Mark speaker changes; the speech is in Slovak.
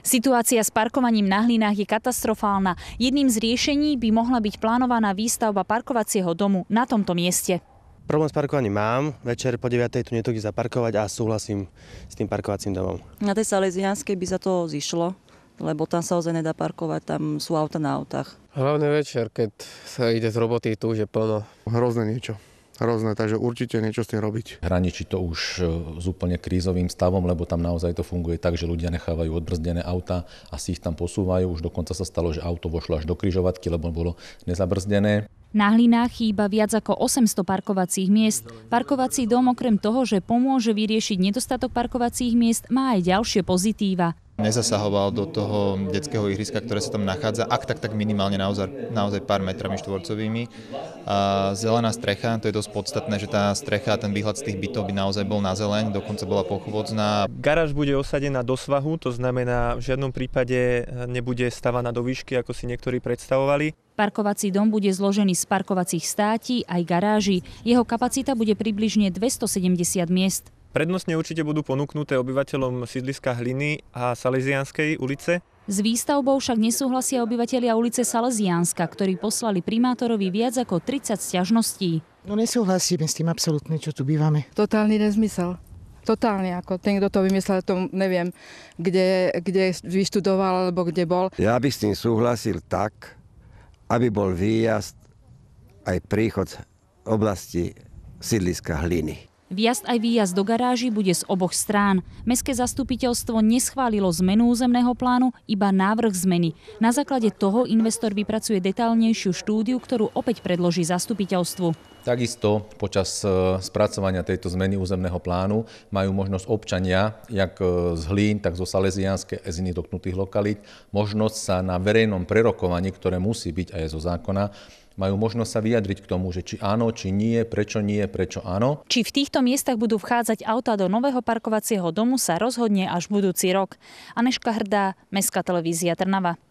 Speaker 1: Situácia s parkovaním na Hlinách je katastrofálna. Jedným z riešení by mohla byť plánovaná výstavba parkovacieho domu na tomto mieste.
Speaker 2: Problém s parkovaním mám. Večer po 9:00 tu nie je kde zaparkovať a súhlasím s tým parkovacím domom.
Speaker 3: Na tej Salesianskej by za to zišlo, lebo tam sa ozaj nedá parkovať, tam sú auta na autách.
Speaker 4: Hlavne večer, keď sa ide z roboty, tu už je plno.
Speaker 5: Hrozné niečo. Hrozné, takže určite niečo s tým robiť.
Speaker 6: Hraničí to už s úplne krízovým stavom, lebo tam naozaj to funguje tak, že ľudia nechávajú odbrzdené auta a si ich tam posúvajú. Už dokonca sa stalo, že auto vošlo až do križovatky, lebo bolo nezabrzdené.
Speaker 1: Na Hlinách chýba viac ako 800 parkovacích miest. Parkovací dom okrem toho, že pomôže vyriešiť nedostatok parkovacích miest, má aj ďalšie pozitíva.
Speaker 7: Nezasahoval do toho detského ihriska, ktoré sa tam nachádza, tak minimálne naozaj pár metrami štvorcovými. A zelená strecha, to je dosť podstatné, že tá strecha a ten výhľad z tých bytov by naozaj bol na zeleň, dokonca bola pochôdzna.
Speaker 8: Garáž bude osadená do svahu, to znamená, v žiadnom prípade nebude stavaná do výšky, ako si niektorí predstavovali.
Speaker 1: Parkovací dom bude zložený z parkovacích státí aj garáží. Jeho kapacita bude približne 270 miest.
Speaker 8: Prednostne určite budú ponúknuté obyvateľom sídliska Hliny a Salesianskej ulice.
Speaker 1: S výstavbou však nesúhlasia obyvatelia ulice Salesianska, ktorí poslali primátorovi viac ako 30 sťažností.
Speaker 9: No nesúhlasíme s tým absolútne, čo tu bývame.
Speaker 10: Totálny nezmysel. Totálne, ako ten, kto to vymyslel, to neviem, kde vyštudoval alebo kde bol.
Speaker 11: Ja by s tým súhlasil tak, aby bol výjazd aj príchod oblasti sídliska Hliny.
Speaker 1: Vjazd aj výjazd do garáží bude z oboch strán. Mestské zastupiteľstvo neschválilo zmenu územného plánu, iba návrh zmeny. Na základe toho investor vypracuje detailnejšiu štúdiu, ktorú opäť predloží zastupiteľstvu.
Speaker 6: Takisto počas spracovania tejto zmeny územného plánu majú možnosť občania, jak z Hlín, tak zo Salesianskej a z iných dotknutých lokalít, možnosť sa na verejnom prerokovaní, ktoré musí byť aj zo zákona, majú možnosť sa vyjadriť k tomu, že či áno, či nie, prečo áno.
Speaker 1: Či v týchto miestach budú vchádzať autá do nového parkovacieho domu, sa rozhodne až budúci rok. Anežka Hrdá, Mestská televízia Trnava.